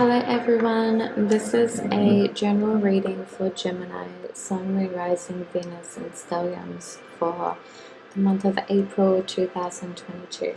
Hello everyone, this is a general reading for Gemini, Sun, Moon, Rising, Venus and Stelliums for the month of April 2022.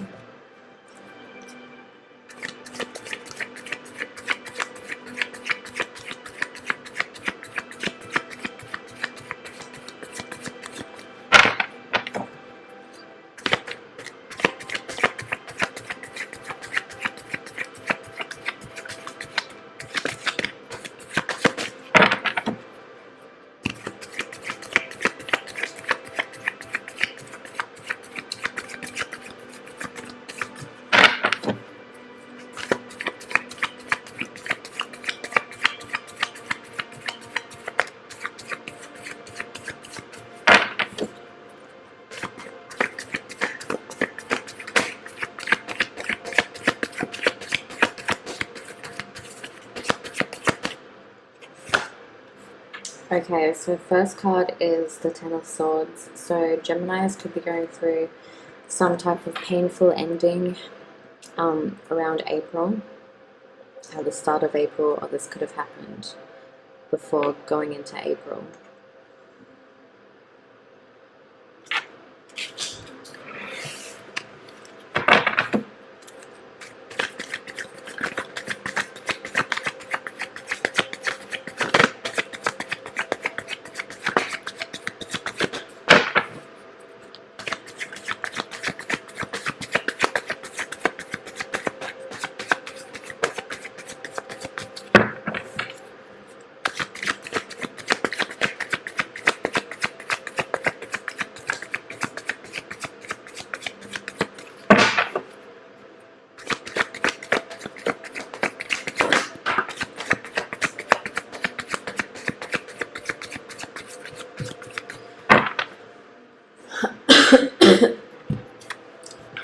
Okay, so first card is the Ten of Swords. So Geminis could be going through some type of painful ending around April, at the start of April, or this could have happened before going into April.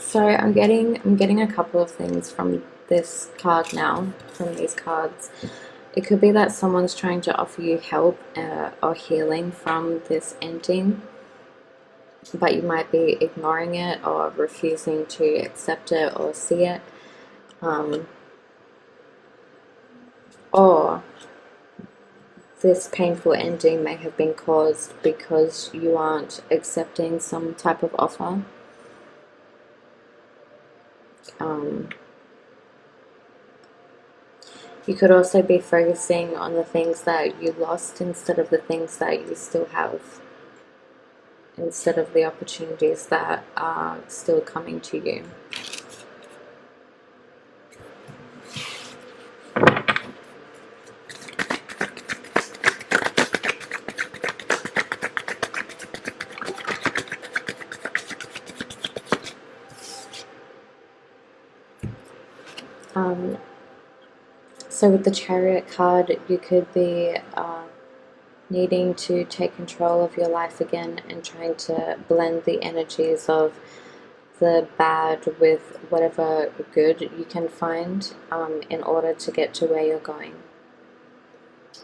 So I'm getting a couple of things from this card now, from these cards. It could be that someone's trying to offer you help or healing from this ending, but you might be ignoring it or refusing to accept it or see it. Or this painful ending may have been caused because you aren't accepting some type of offer. You could also be focusing on the things that you lost instead of the things that you still have, instead of the opportunities that are still coming to you. So with the Chariot card, you could be needing to take control of your life again and trying to blend the energies of the bad with whatever good you can find in order to get to where you're going.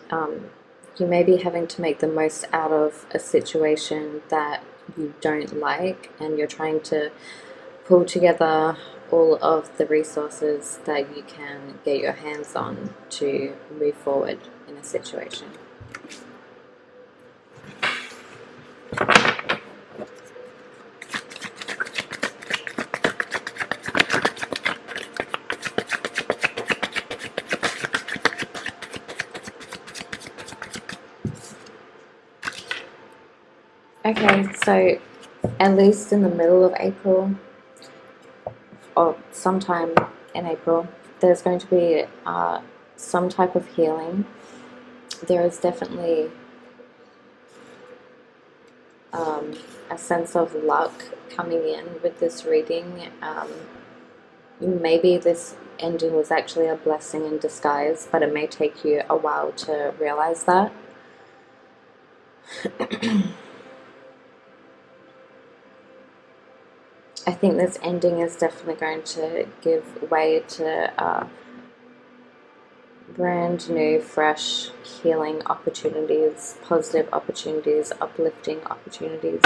You may be having to make the most out of a situation that you don't like, and you're trying to pull together all of the resources that you can get your hands on to move forward in a situation. Okay, so at least in the middle of April, or sometime in April, there's going to be some type of healing. There is definitely a sense of luck coming in with this reading. Maybe this ending was actually a blessing in disguise, but it may take you a while to realize that. I think this ending is definitely going to give way to brand new, fresh, healing opportunities, positive opportunities, uplifting opportunities.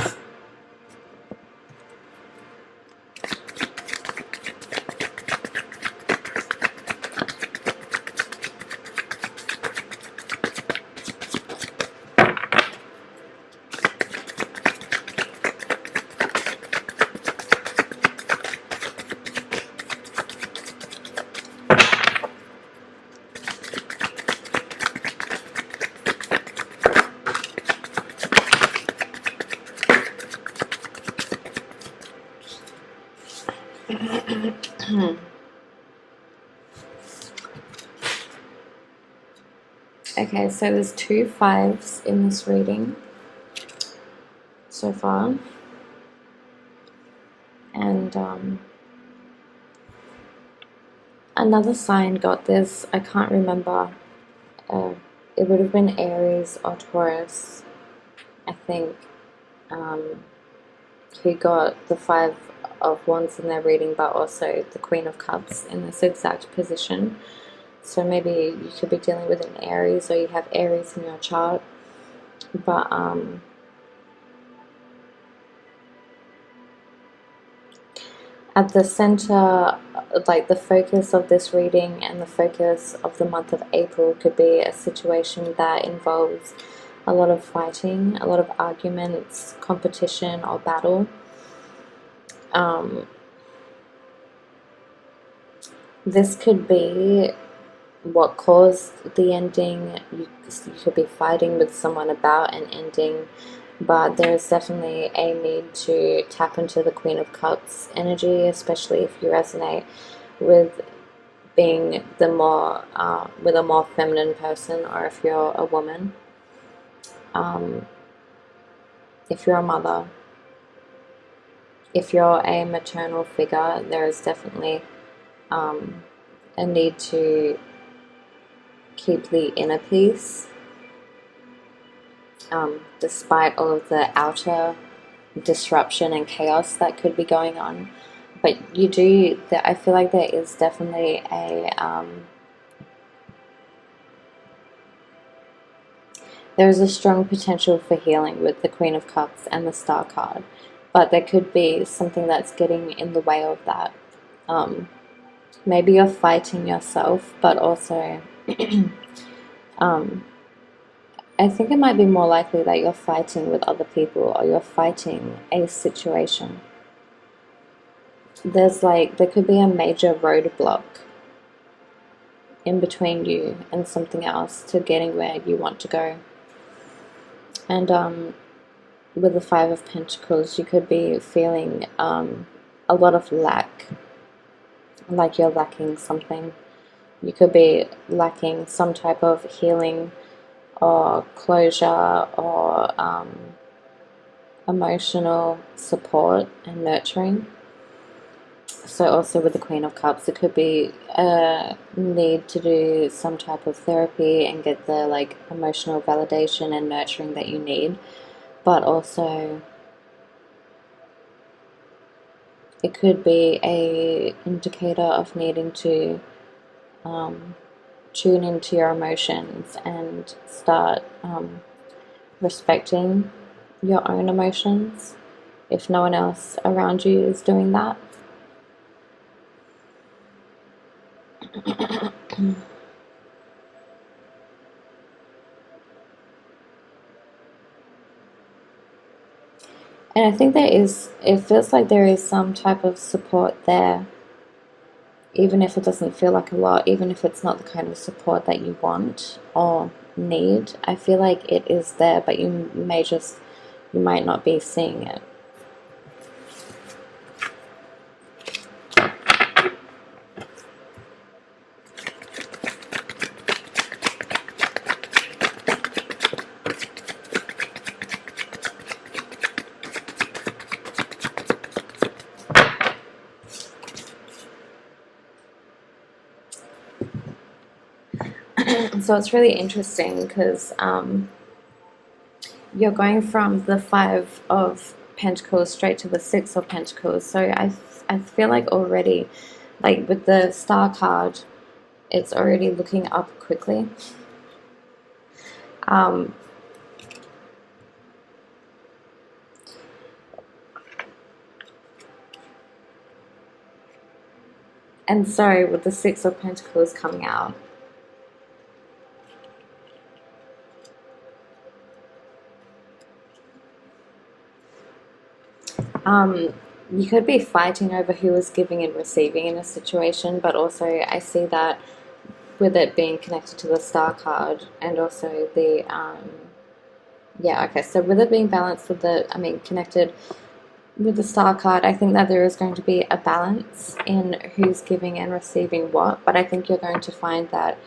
Okay, so there's 2 5s in this reading so far. And another sign got this. I can't remember. It would have been Aries or Taurus, I think, who got the 5 of Wands in their reading, but also the Queen of Cups in this exact position. So maybe you could be dealing with an Aries, or you have Aries in your chart. But at the center, like the focus of this reading and the focus of the month of April could be a situation that involves a lot of fighting, a lot of arguments, competition, or battle. This could be what caused the ending. You could be fighting with someone about an ending, but there's definitely a need to tap into the Queen of Cups energy, especially if you resonate with being with a more feminine person, or if you're a woman, if you're a mother, if you're a maternal figure. There is definitely a need to keep the inner peace, despite all of the outer disruption and chaos that could be going on. But I feel like there is definitely there is a strong potential for healing with the Queen of Cups and the Star card, but there could be something that's getting in the way of that. Maybe you're fighting yourself, but also I think it might be more likely that you're fighting with other people, or you're fighting a situation. There could be a major roadblock in between you and something else to getting where you want to go. And with the 5 of Pentacles, you could be feeling a lot of lack, like you're lacking something. You could be lacking some type of healing or closure, or emotional support and nurturing. So also with the Queen of Cups, it could be a need to do some type of therapy and get the emotional validation and nurturing that you need. But also it could be a indicator of needing to tune into your emotions and start respecting your own emotions if no one else around you is doing that. And I think it feels like there is some type of support there, even if it doesn't feel like a lot, even if it's not the kind of support that you want or need. I feel like it is there, but you might not be seeing it. So it's really interesting because you're going from the 5 of Pentacles straight to the 6 of Pentacles. So I feel like already, like with the Star card, it's already looking up quickly. And so with the 6 of Pentacles coming out, you could be fighting over who is giving and receiving in a situation, but also I see that with it being connected to the Star card and also the, so with it being balanced with connected with the Star card, I think that there is going to be a balance in who's giving and receiving what, but I think you're going to find that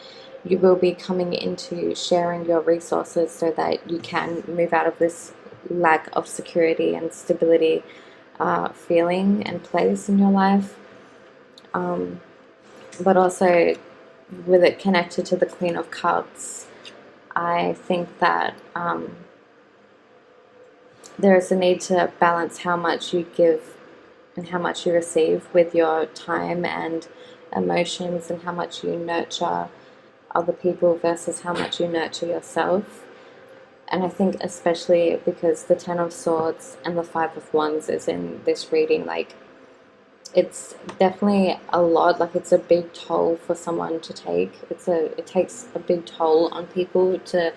you will be coming into sharing your resources so that you can move out of this lack of security and stability feeling and place in your life. But also, with it connected to the Queen of Cups, I think that there is a need to balance how much you give and how much you receive with your time and emotions, and how much you nurture other people versus how much you nurture yourself. And I think especially because the Ten of Swords and the Five of Wands is in this reading, like, it's definitely a lot. Like, it's a big toll for someone to take. It takes a big toll on people to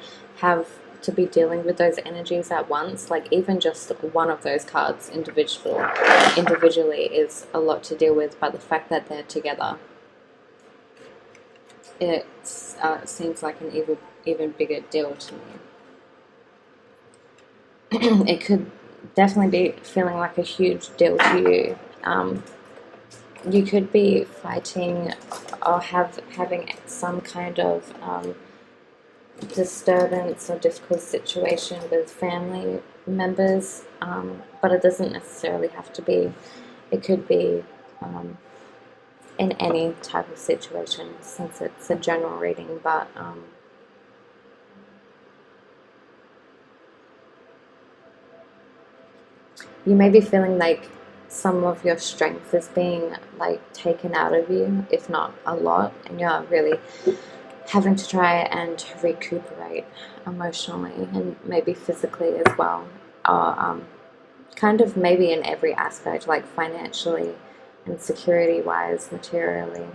be dealing with those energies at once. Like, even just one of those cards individually is a lot to deal with, but the fact that they're together, it seems like an even bigger deal to me. It could definitely be feeling like a huge deal to you. You could be fighting or having some kind of disturbance or difficult situation with family members, but it doesn't necessarily have to be. It could be in any type of situation, since it's a general reading, but you may be feeling like some of your strength is being like taken out of you, if not a lot, and you're really having to try and recuperate emotionally and maybe physically as well, or kind of maybe in every aspect, like financially and security wise, materially.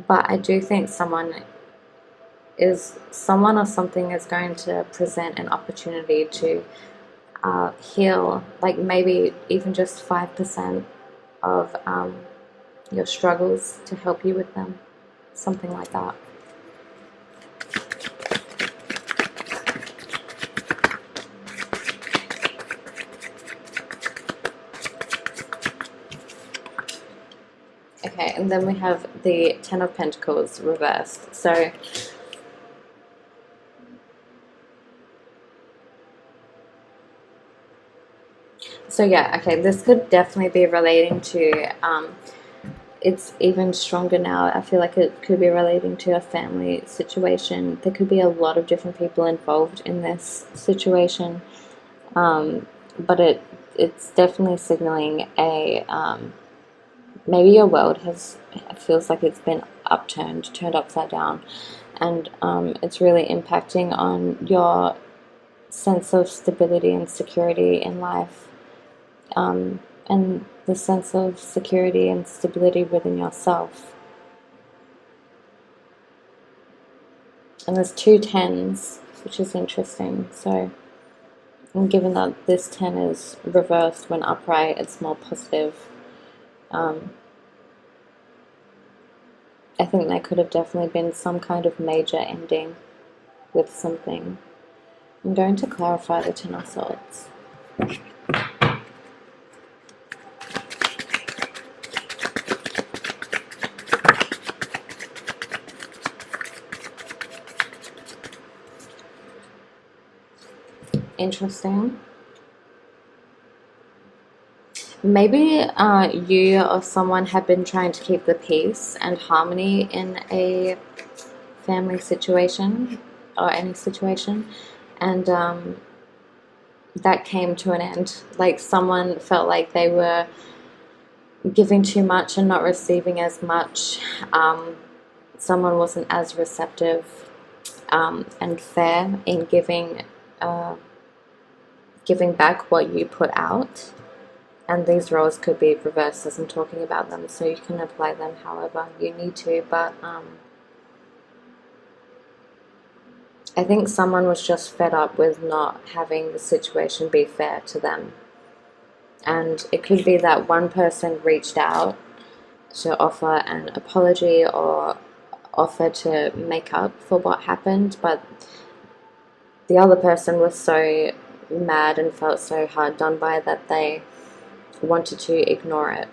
But I do think someone or something is going to present an opportunity to heal, like maybe even just 5% of your struggles, to help you with them, something like that. Okay, and then we have the Ten of Pentacles reversed. So yeah, okay, this could definitely be relating to, it's even stronger now. I feel like it could be relating to a family situation. There could be a lot of different people involved in this situation, but it's definitely signaling a, maybe your world feels like it's been turned upside down, and it's really impacting on your sense of stability and security in life. And the sense of security and stability within yourself. And there's 2 10s, which is interesting. So, and given that this 10 is reversed when upright, it's more positive. I think there could have definitely been some kind of major ending with something. I'm going to clarify the Ten of Swords. Interesting. Maybe you or someone have been trying to keep the peace and harmony in a family situation or any situation, and that came to an end. Like, someone felt like they were giving too much and not receiving as much. Someone wasn't as receptive and fair in giving back what you put out. And these roles could be reversed as I'm talking about them, so you can apply them however you need to. But I think someone was just fed up with not having the situation be fair to them. And it could be that one person reached out to offer an apology or offer to make up for what happened, but the other person was so mad and felt so hard done by that they wanted to ignore it.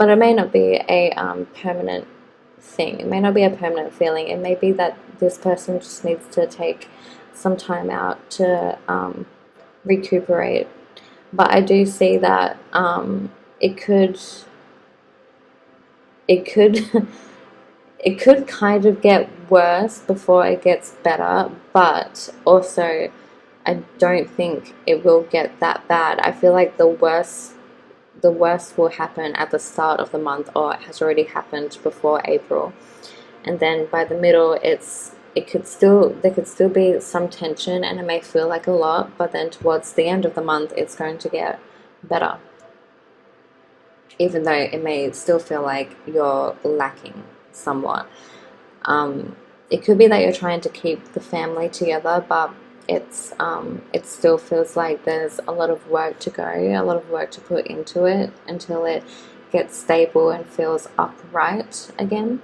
but it may not be a permanent thing. It may not be a permanent feeling. It may be that this person just needs to take some time out to recuperate. But I do see that it could it could kind of get worse before it gets better, but also I don't think it will get that bad. I feel like the worst will happen at the start of the month, or it has already happened before April, and then by the middle there could still be some tension, and it may feel like a lot, but then towards the end of the month it's going to get better, even though it may still feel like you're lacking somewhat. It could be that you're trying to keep the family together, but it still feels like there's a lot of work to go, a lot of work to put into it until it gets stable and feels upright again.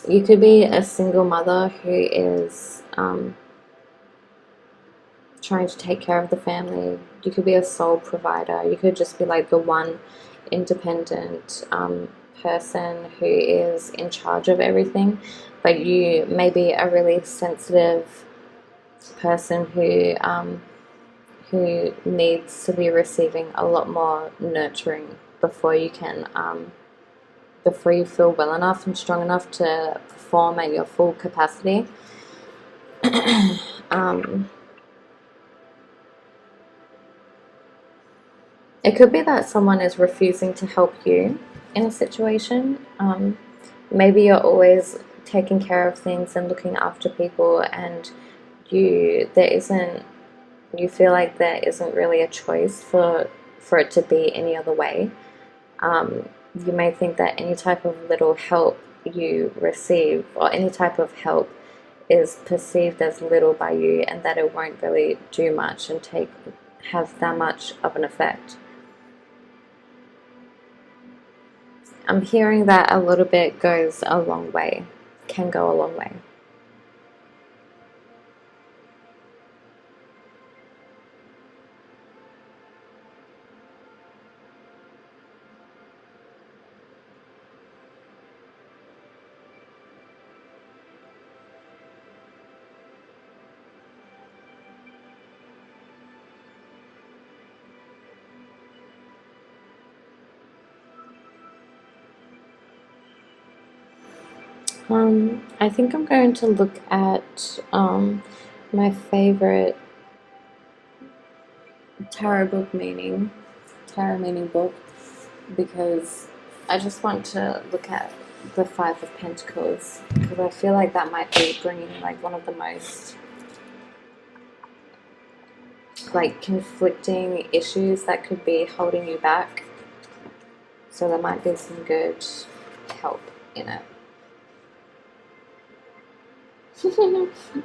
You could be a single mother who is trying to take care of the family. You could be a sole provider. You could just be like the one independent person who is in charge of everything, but you may be a really sensitive person who needs to be receiving a lot more nurturing before you feel well enough and strong enough to perform at your full capacity. It could be that someone is refusing to help you in a situation. Maybe you're always taking care of things and looking after people, and you feel like there isn't really a choice for it to be any other way. You may think that any type of little help you receive, or any type of help, is perceived as little by you, and that it won't really do much and have that much of an effect. I'm hearing that a little bit goes a long way, can go a long way. I think I'm going to look at my favorite tarot meaning book, because I just want to look at the Five of Pentacles, because I feel like that might be bringing like one of the most like conflicting issues that could be holding you back. So there might be some good help in it.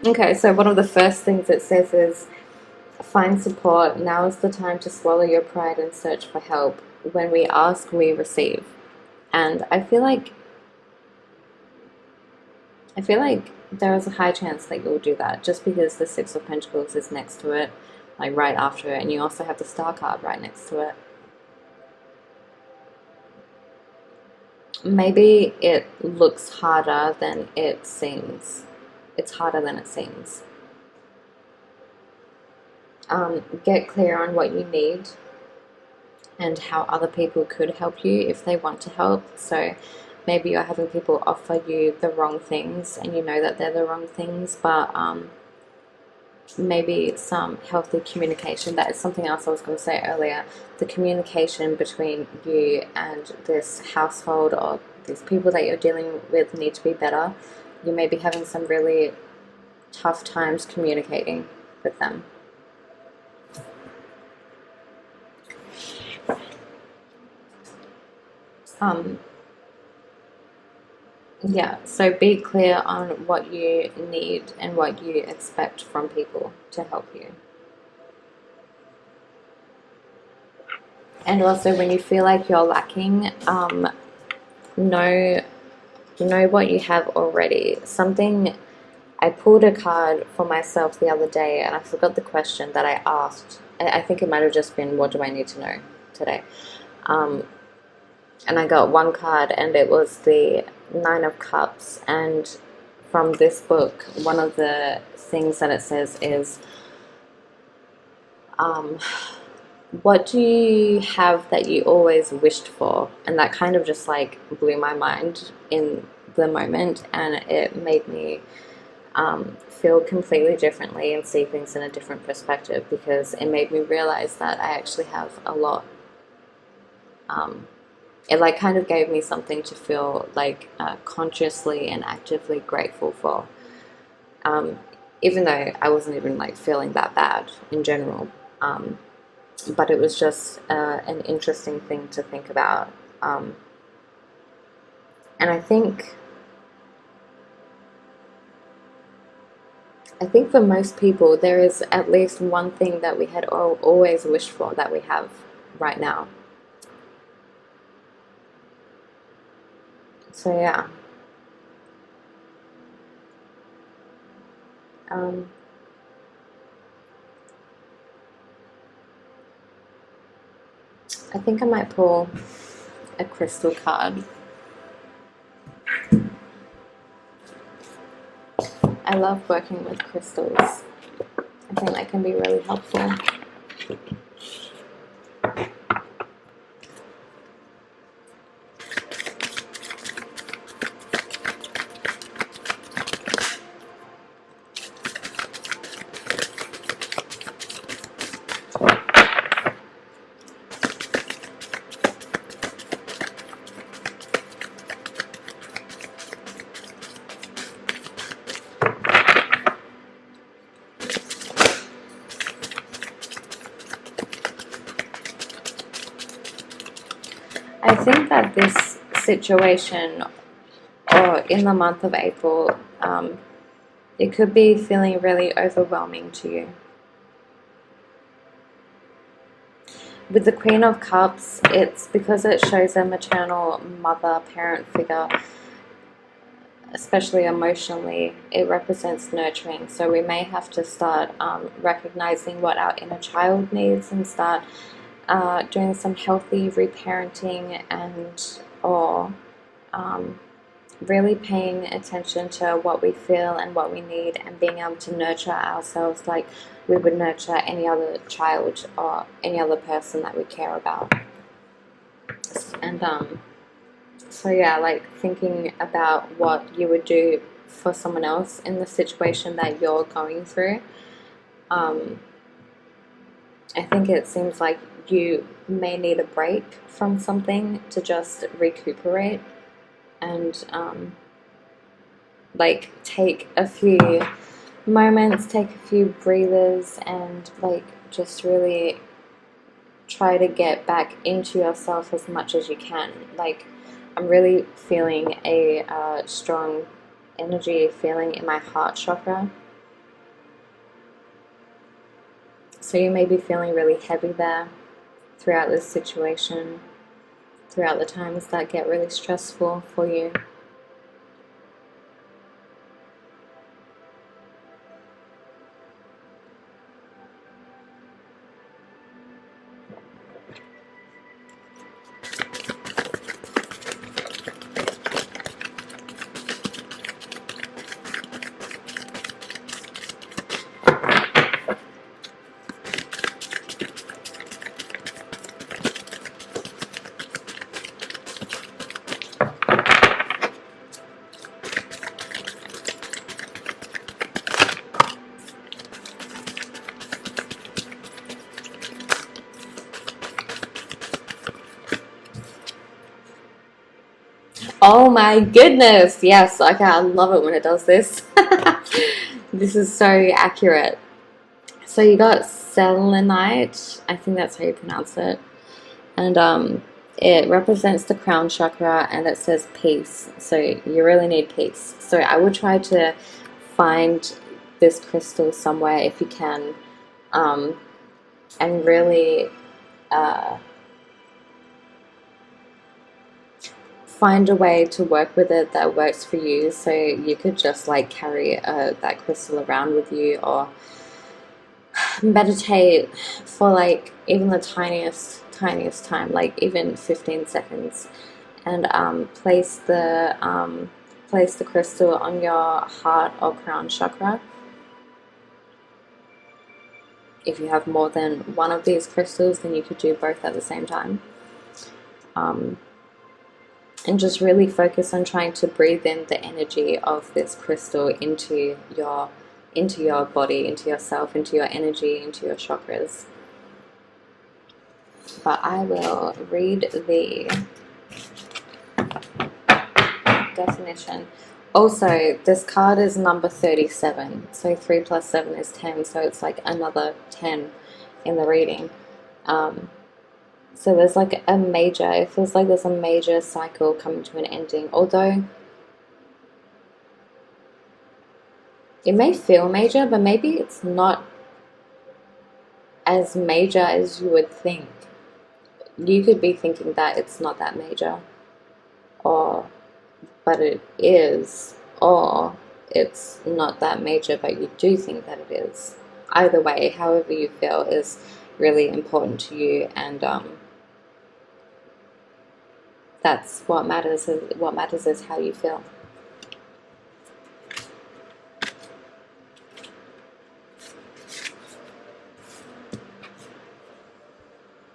Okay, so one of the first things it says is, find support. Now is the time to swallow your pride and search for help. When we ask, we receive. And I feel like there is a high chance that you'll do that, just because the Six of Pentacles is next to it, like right after it, and you also have the Star card right next to it. Maybe it looks harder than it seems. It's harder than it seems. Get clear on what you need and how other people could help you if they want to help. So maybe you're having people offer you the wrong things, and you know that they're the wrong things, but maybe some healthy communication. That is something else I was going to say earlier. The communication between you and this household or these people that you're dealing with need to be better. You may be having some really tough times communicating with them. Yeah, so be clear on what you need and what you expect from people to help you. And also, when you feel like you're lacking, know what you have already. I pulled a card for myself the other day, and I forgot the question that I asked. I think it might have just been, what do I need to know today? And I got one card, and it was the Nine of Cups. And from this book, one of the things that it says is, what do you have that you always wished for? And that kind of just like blew my mind in the moment, and it made me feel completely differently and see things in a different perspective, because it made me realize that I actually have a lot. It like kind of gave me something to feel like consciously and actively grateful for, even though I wasn't even like feeling that bad in general. But it was just an interesting thing to think about. And I think for most people, there is at least one thing that we had always wished for that we have right now. So yeah. I think I might pull a crystal card. I love working with crystals. I think that can be really helpful. I think that this situation, or in the month of April, it could be feeling really overwhelming to you. With the Queen of Cups, it's because it shows a maternal mother, parent figure, especially emotionally. It represents nurturing. So we may have to start recognizing what our inner child needs, and start doing some healthy reparenting, and or really paying attention to what we feel and what we need, and being able to nurture ourselves like we would nurture any other child or any other person that we care about. And so yeah, like thinking about what you would do for someone else in the situation that you're going through. I think it seems like you may need a break from something to just recuperate, and like take a few moments, take a few breathers, and like just really try to get back into yourself as much as you can. Like, I'm really feeling a strong energy feeling in my heart chakra. So you may be feeling really heavy there throughout this situation, throughout the times that get really stressful for you. Oh my goodness, yes, okay, I love it when it does this. This is so accurate. So you got selenite, I think that's how you pronounce it, and it represents the crown chakra, and it says peace. So you really need peace. So I would try to find this crystal somewhere if you can, and really find a way to work with it that works for you. So you could just like carry that crystal around with you, or meditate for like even the tiniest tiniest time, like even 15 seconds, and place the crystal on your heart or crown chakra. If you have more than one of these crystals, then you could do both at the same time. And just really focus on trying to breathe in the energy of this crystal into your body, into yourself, into your energy, into your chakras. But I will read the definition. Also, this card is number 37, so 3 plus 7 is 10, so it's like another 10 in the reading. So there's like a major, it feels like there's a major cycle coming to an ending, although it may feel major, but maybe it's not as major as you would think. You could be thinking that it's not that major, but it is, or it's not that major, but you do think that it is. Either way, however you feel is really important to you, and that's what matters. What matters is how you feel.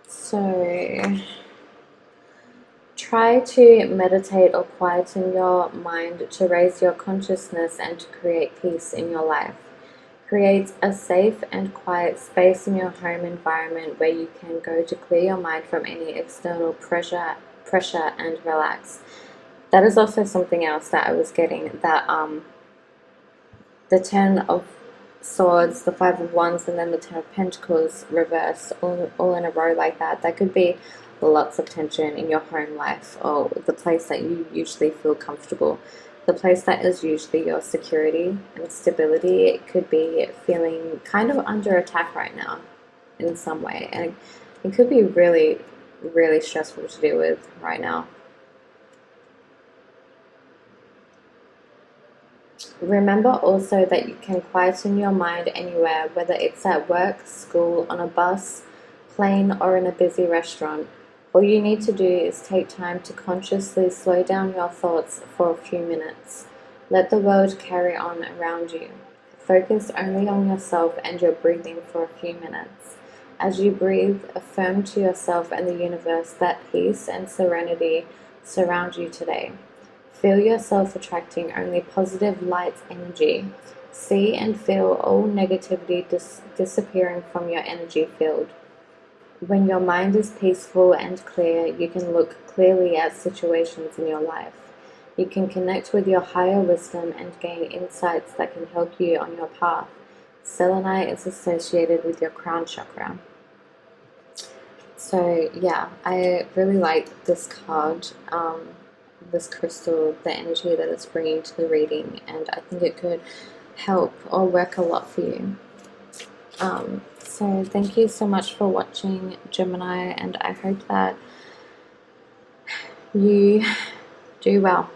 So try to meditate or quieten your mind to raise your consciousness and to create peace in your life. Create a safe and quiet space in your home environment where you can go to clear your mind from any external pressure and relax. That is also something else that I was getting, that the 10 of Swords, the 5 of Wands, and then the 10 of Pentacles reversed all in a row like that. That could be lots of tension in your home life, or the place that you usually feel comfortable, the place that is usually your security and stability. It could be feeling kind of under attack right now in some way, and it could be really, really stressful to deal with right now. Remember also that you can quieten your mind anywhere, whether it's at work, school, on a bus, plane, or in a busy restaurant. All you need to do is take time to consciously slow down your thoughts for a few minutes. Let the world carry on around you. Focus only on yourself and your breathing for a few minutes. As you breathe, affirm to yourself and the universe that peace and serenity surround you today. Feel yourself attracting only positive light energy. See and feel all negativity disappearing from your energy field. When your mind is peaceful and clear, you can look clearly at situations in your life. You can connect with your higher wisdom and gain insights that can help you on your path. Selenite is associated with your crown chakra. So yeah, I really like this card. This crystal, the energy that it's bringing to the reading, and I think it could help or work a lot for you. So thank you so much for watching, Gemini, and I hope that you do well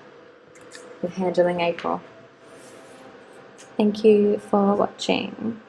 with handling April. Thank you for watching.